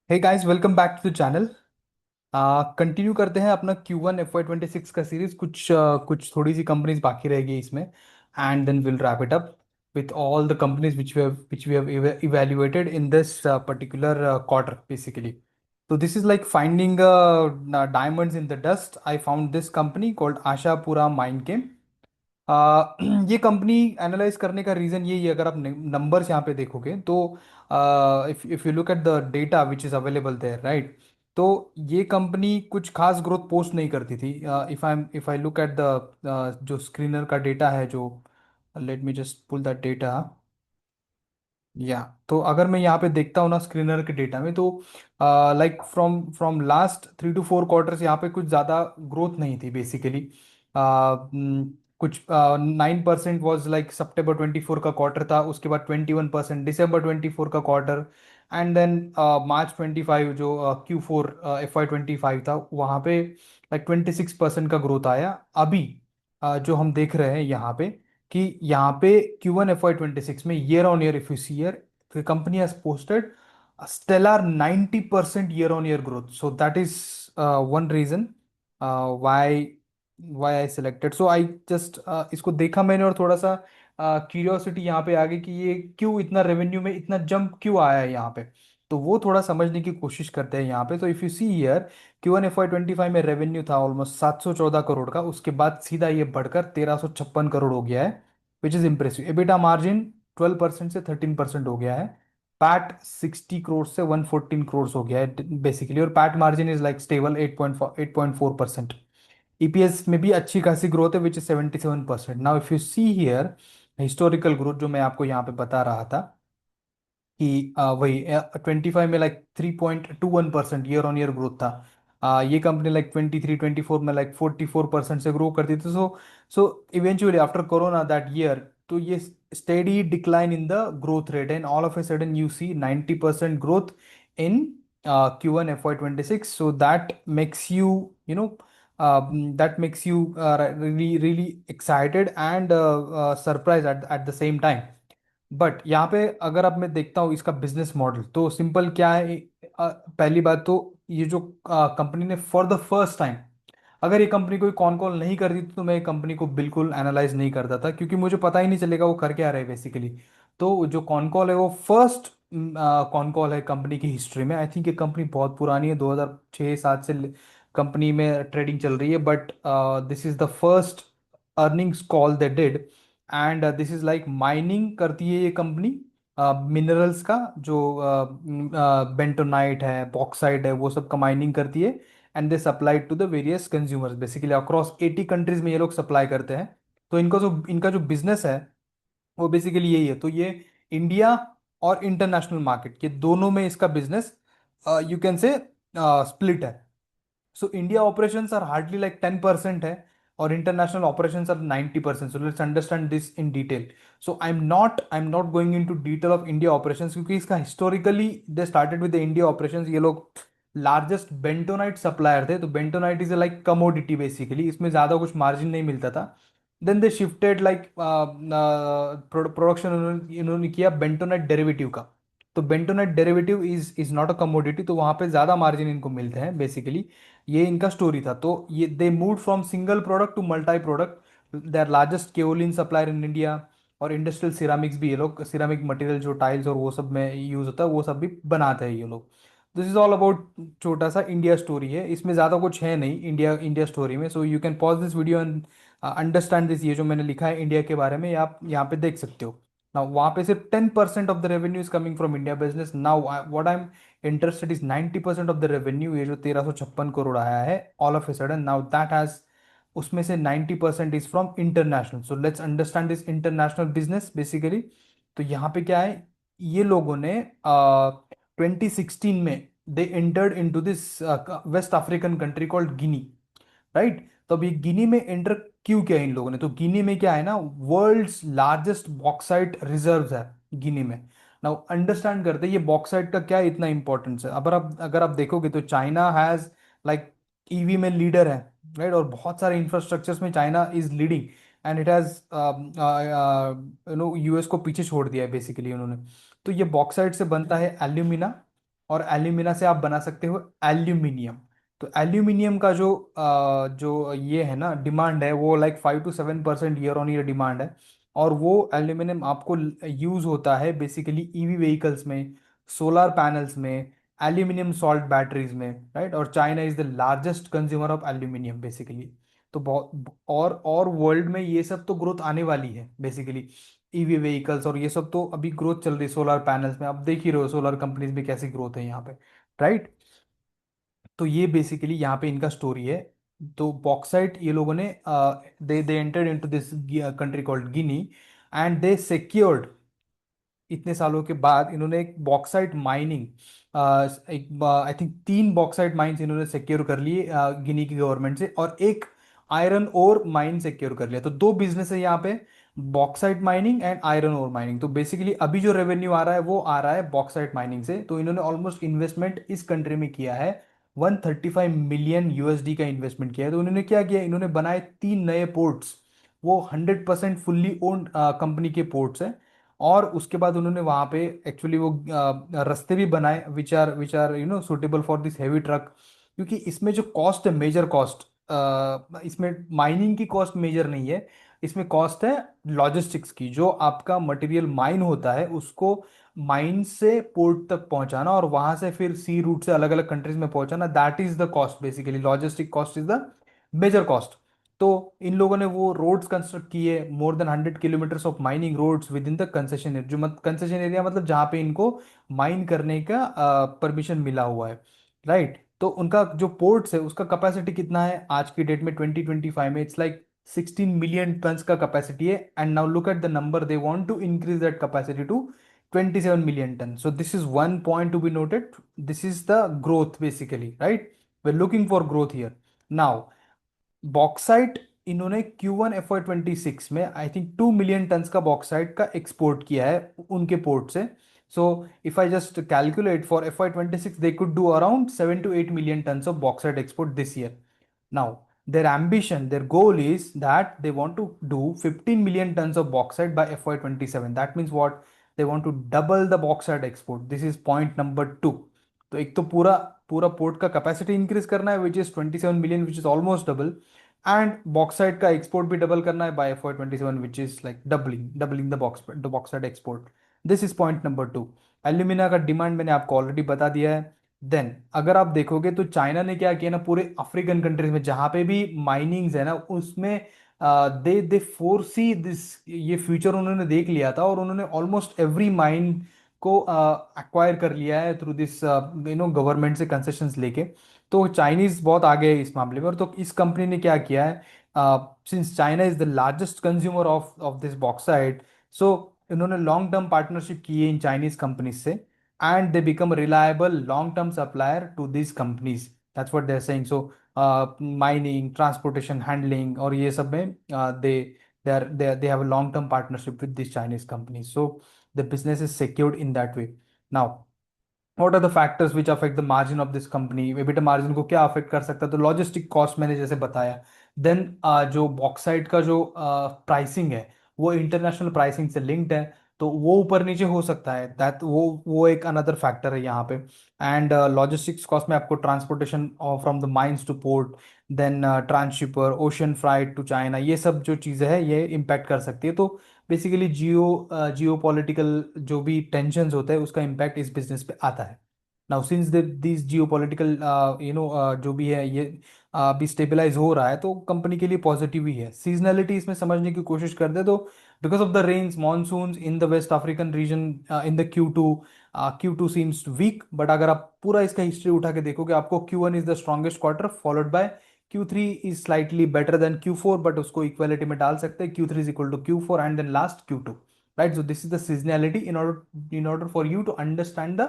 Hey guys, welcome back to the channel. Continue करते हैं अपना Q1 FY26 का सीरीज। कुछ थोड़ी सी कंपनीज बाकी रहेगी इसमें, and then will wrap it up with all the companies which we have evaluated in this particular quarter basically. So this is like finding diamonds in the dust. I found this company called Ashapura Minecam. ये company analyse करने का reason यही है। अगर आप numbers यहाँ पे देखोगे तो if you look at the data which is available there, right. तो ये कंपनी कुछ खास ग्रोथ पोस्ट नहीं करती थी। If I look at the जो स्क्रीनर का डेटा है, जो let me just pull that data. या तो अगर मैं यहाँ पे देखता हूँ ना स्क्रीनर के डेटा में, तो like from from last 3 to 4 quarters यहाँ पे कुछ ज़्यादा ग्रोथ नहीं थी बेसिकली। कुछ 9% वॉज लाइक September 24 का क्वार्टर था, उसके बाद 21% December 24 का क्वार्टर, एंड देन March 25 जो Q4 FY25 था, वहाँ पे लाइक 26% का ग्रोथ आया। अभी जो हम देख रहे हैं यहाँ पे, कि यहाँ पे Q1 FY26 में year on year, if you see year, the company has posted a stellar 90% year on year growth. So that is one reason why I selected. So I just इसको देखा मैंने, और थोड़ा सा क्यूरियोसिटी यहाँ पे आ गई कि ये क्यों इतना रेवेन्यू में इतना जंप क्यों आया है यहाँ पे। तो वो थोड़ा समझने की कोशिश करते हैं यहाँ पे। तो if you see year, Q1 FY25 में रेवेन्यू था ऑलमोस्ट 714 करोड़ का, उसके बाद सीधा ये बढ़कर 1356 करोड़ हो गया है, which is impressive. EBITDA margin 12% से 13% हो गया है। पैट 60 करोड़ से 114 करोड़ हो गया है बेसिकली, और PAT margin is like stable 8.4%। EPS में भी अच्छी खासी ग्रोथ है, which is 77%। Now if you see here historical growth, जो मैं आपको यहाँ पे बता रहा था, कि वही 25 में like 3.21% year on year growth था। ये कंपनी लाइक 23-24 में लाइक 44% से ग्रो करती थी। So eventually after corona that year, तो ये steady decline in the growth rate, and all of a sudden you see 90% growth in Q1 FY26. So that makes you, you know, that makes you really excited and surprised at the same time. But यहाँ पे अगर अब मैं देखता हूँ इसका business model, तो simple क्या है। पहली बात तो, ये जो कंपनी ने फॉर द फर्स्ट टाइम, अगर ये कंपनी कोई कॉन कॉल नहीं करती तो मैं कंपनी को बिल्कुल एनालाइज नहीं करता था, क्योंकि मुझे पता ही नहीं चलेगा वो कर क्या रहे बेसिकली। तो जो कॉन कॉल है वो फर्स्ट कॉन कॉल है कंपनी की हिस्ट्री में। आई थिंक ये कंपनी बहुत पुरानी है, 2006-07 से कंपनी में ट्रेडिंग चल रही है, but this is the first earnings call they did. And this is like mining करती है ये कंपनी मिनरल्स का, जो बेंटोनाइट है, बॉक्साइट है, वो सब का माइनिंग करती है, and they supply to the various consumers basically across 80 countries में ये लोग सप्लाई करते हैं। तो इनका जो बिजनेस है वो बेसिकली यही है। तो ये इंडिया और इंटरनेशनल मार्केट, ये दोनों में इसका business you can say split है। So India operations are hardly like 10% है, और international operations are 90%। So let's understand this in detail. So I am not going into detail of India operations, क्योंकि इसका historically they started with the India operations. ये लोग largest bentonite supplier थे। तो bentonite is like commodity basically, इसमें ज़्यादा कुछ margin नहीं मिलता था। Then they shifted like production इन्होंने किया बेंटोनाइट डेरिवेटिव का। तो bentonite derivative is not a commodity, तो वहां पे ज़्यादा मार्जिन इनको मिलते हैं बेसिकली। ये इनका स्टोरी था। तो ये they move from single product to multi product. They are largest kaolin supplier in India. और इंडस्ट्रियल सिरामिक्स भी, ये लोग सिरामिक मटेरियल जो टाइल्स और वो सब में यूज होता है वो सब भी बनाते हैं ये लोग। दिस इज ऑल अबाउट छोटा सा इंडिया स्टोरी है, इसमें ज़्यादा कुछ है नहीं इंडिया इंडिया स्टोरी में। So you can pause this video and understand this. ये जो मैंने लिखा है इंडिया के बारे में, ये आप यहाँ पे देख सकते हो। ना वहाँ पे सिर्फ 10% of the revenue is coming from India business. Now what I am interested is 90% of the revenue, ये जो 1356 करोड़ आया है all of a sudden, now that has, उसमें से 90% is from international. So let's understand this international business basically. तो यहाँ पे क्या है, ये लोगों ने 2016 में they entered into this West African country called Guinea, right. तो अभी गिनी में एंटर क्यों किया इन लोगों ने, तो गिनी में क्या है ना, वर्ल्ड्स लार्जेस्ट बॉक्साइट रिजर्व्स है गिनी में। नाउ अंडरस्टैंड करते हैं ये बॉक्साइट का क्या इतना इंपॉर्टेंस है। अगर आप देखोगे तो चाइना हैज लाइक ईवी में लीडर है, राइट, और बहुत सारे इंफ्रास्ट्रक्चर्स में China is leading, and it has US को पीछे छोड़ दिया है बेसिकली उन्होंने। तो ये बॉक्साइट से बनता है एल्यूमिना, और एल्यूमिना से आप बना सकते हो एल्यूमिनियम। तो एल्यूमिनियम का जो ये है ना डिमांड है, वो like 5 to 7% year on year demand है। और वो एल्यूमिनियम आपको यूज होता है बेसिकली ईवी व्हीकल्स में, सोलर पैनल्स में, एल्यूमिनियम सॉल्ट बैटरीज में, राइट। और China is the largest consumer of aluminium basically. तो बहुत और वर्ल्ड में ये सब तो ग्रोथ आने वाली है बेसिकली। ईवी व्हीकल्स और ये सब तो अभी ग्रोथ चल रही है सोलर पैनल्स में, आप देख ही रहे हो सोलर कंपनीज में कैसी ग्रोथ है यहाँ पे, राइट। तो ये बेसिकली यहाँ पे इनका स्टोरी है। तो बॉक्साइट ये लोगों ने दे entered into this country called Guinea, and they secured, इतने सालों के बाद इन्होंने एक बॉक्साइट माइनिंग, एक आई थिंक 3 बॉक्साइट माइंस इन्होंने सिक्योर कर लिए गिनी की गवर्नमेंट से, और एक आयरन ओर माइन सिक्योर कर लिया। तो दो बिजनेस है यहाँ पे, bauxite mining and iron ore mining. तो बेसिकली अभी जो रेवेन्यू आ रहा है वो आ रहा है बॉक्साइट माइनिंग से। तो इन्होंने ऑलमोस्ट इन्वेस्टमेंट इस कंट्री में किया है, 135 मिलियन यूएसडी का इन्वेस्टमेंट किया है। तो उन्होंने क्या किया, इन्होंने बनाए 3 नए पोर्ट्स। वो 100% फुल्ली ओन्ड कंपनी के पोर्ट्स हैं। और उसके बाद उन्होंने वहां पे एक्चुअली वो रास्ते भी बनाए which are suitable for this heavy truck. क्योंकि इसमें जो कॉस्ट है, मेजर कॉस्ट, इसमें माइनिंग की कॉस्ट मेजर नहीं है, इसमें कॉस्ट है लॉजिस्टिक्स की। जो आपका मटेरियल माइन होता है उसको माइन से पोर्ट तक पहुंचाना, और वहां से फिर सी रूट से अलग अलग कंट्रीज में पहुंचाना, that is the cost basically. Logistic cost is the major cost. तो इन लोगों ने वो रोड्स कंस्ट्रक्ट किए, more than 100 kilometres of mining roads within the concession area. जो मत कंसेशन एरिया मतलब जहाँ पे इनको माइन करने का परमिशन मिला हुआ है, राइट। तो उनका जो पोर्ट्स है उसका कैपेसिटी कितना है आज की डेट में 2025 में, इट्स लाइक 16 मिलियन टन्स का कैपेसिटी है। And now look at the number, they want to increase that capacity to 27 million tonne. So this is one point to be noted, this is the growth basically, right. We are looking for growth here. Now bauxite इन्होंने Q1 FY26 में I think 2 million tonnes का bauxite का export किया है उनके port से। So if I just calculate for FY26, they could do around 7 to 8 million tons of bauxite export this year. Now their ambition, their goal is that they want to do 15 million tons of bauxite by FY27. That means what? They want to double the bauxite export. This is point number 2. तो एक तो पूरा पूरा port का capacity increase करना है which is 27 million, which is almost double. And bauxite का export भी डबल करना है by FY27, which is like doubling doubling the bauxite export. This is point number 2। Alumina का डिमांड मैंने आपको ऑलरेडी बता दिया है। देन अगर आप देखोगे तो चाइना ने क्या किया ना, पूरे अफ्रीकन कंट्रीज में जहां पे भी माइनिंग्स है ना उसमें दे दे फोरसी दिस, ये फ्यूचर उन्होंने देख लिया था, और उन्होंने ऑलमोस्ट एवरी माइन को एक्वायर कर लिया है थ्रू दिस गवर्नमेंट से कंसेशंस लेके। तो चाइनीज बहुत आगे है इस मामले में। और तो इस कंपनी ने क्या किया है, since China is the largest consumer of of this bauxite, so इन्होंने लॉन्ग टर्म पार्टनरशिप की है इन चाइनीज कंपनीज से, and they become a reliable long term supplier to these companies. That's what they're saying. So mining, transportation, handling और ये सब में they have a long term partnership with these Chinese companies. So the business is secured in that way. Now what are the factors which affect the margin of this company, EBITDA margin को क्या affect कर सकता है? तो logistic cost मैंने जैसे बताया। Then जो बॉक्साइट का जो प्राइसिंग है वो इंटरनेशनल प्राइसिंग से लिंक्ड है, तो वो ऊपर नीचे हो सकता है, दैट वो एक अनदर फैक्टर है यहाँ पे। एंड लॉजिस्टिक्स कॉस्ट में आपको transportation from the mines to port, then transhipper, ocean freight to China, ये सब जो चीज़ें हैं ये इम्पैक्ट कर सकती है। तो बेसिकली जियो पॉलिटिकल जो भी टेंशन्स होते हैं उसका इम्पैक्ट इस बिजनेस पे आता है। Now since this Jio political जो भी है ये अभी स्टेबलाइज हो रहा है, तो कंपनी के लिए पॉजिटिव ही है। सीजनैलिटी इसमें समझने की कोशिश करते हैं तो because of the rains monsoons in the west African region in the Q2 seems weak. But अगर आप पूरा इसका हिस्ट्री उठा के देखोगे, आपको Q1 is the strongest quarter, followed by Q3 is slightly better than Q4, but उसको equality में डाल सकते हैं, Q3 is equal to Q4 and then last Q2, right? So this is the seasonality in order for you to understand the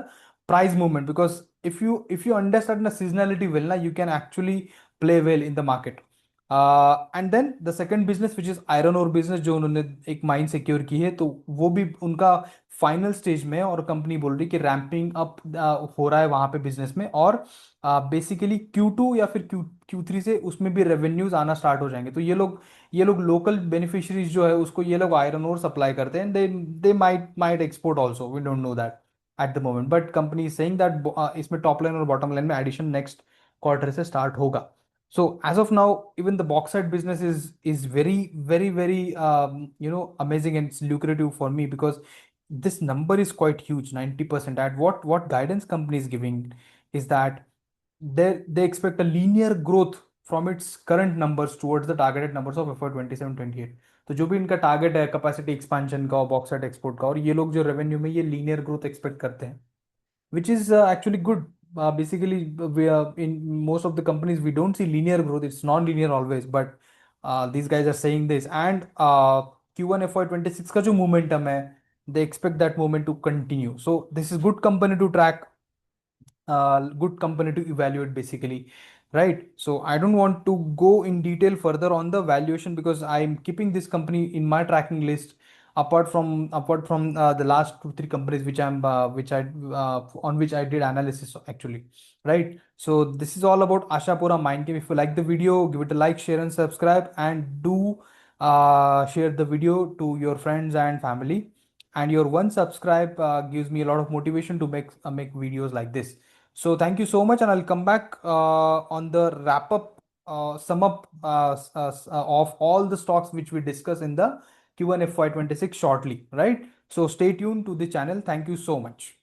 price movement, because if you understand the seasonality well na, you can actually play well in the market. And then the second business which is iron ore business, जो उन्होंने एक mine secure की है, तो वो भी उनका final stage में है, और कंपनी बोल रही है कि रैंपिंग अप हो रहा है वहां पे बिजनेस में। और बेसिकली Q2 या फिर Q3 से उसमें भी रेवेन्यूज आना स्टार्ट हो जाएंगे। तो ये लोग लोकल बेनिफिशरीज जो है उसको ये लोग आयरन ओर सप्लाई करते हैं, they they might export also, we don't know that. At the moment, but company is saying that इसमें टॉप लाइन और बॉटम लाइन में एडिशन नेक्स्ट क्वार्टर से स्टार्ट होगा. So as of now, even the bauxite business is very very very amazing and it's lucrative for me because this number is quite huge, 90%. And what guidance company is giving is that they expect a linear growth from its current numbers towards the targeted numbers of FY 27-28. तो जो भी इनका target है capacity expansion का और bauxite export का, और ये लोग जो रेवेन्यू में ये लीनियर ग्रोथ एक्सपेक्ट करते हैं, which is actually good. Basically, we are in most of the companies we don't see linear growth; it's non-linear always. But these guys are saying this, and Q1 FY 26 का जो momentum है, they expect that moment to continue. So this is good company to track, good company to evaluate basically, right? So I don't want to go in detail further on the valuation because I'm keeping this company in my tracking list apart from the last two three companies which I'm which I on which I did analysis actually, right? So this is all about Ashapura Mind Game. If you like the video, give it a like, share and subscribe, and do share the video to your friends and family. And your one subscribe gives me a lot of motivation to make videos like this. So thank you so much, and I'll come back on the wrap up, sum up of all the stocks which we discuss in the Q1 FY 26 shortly, right? So stay tuned to the channel. Thank you so much.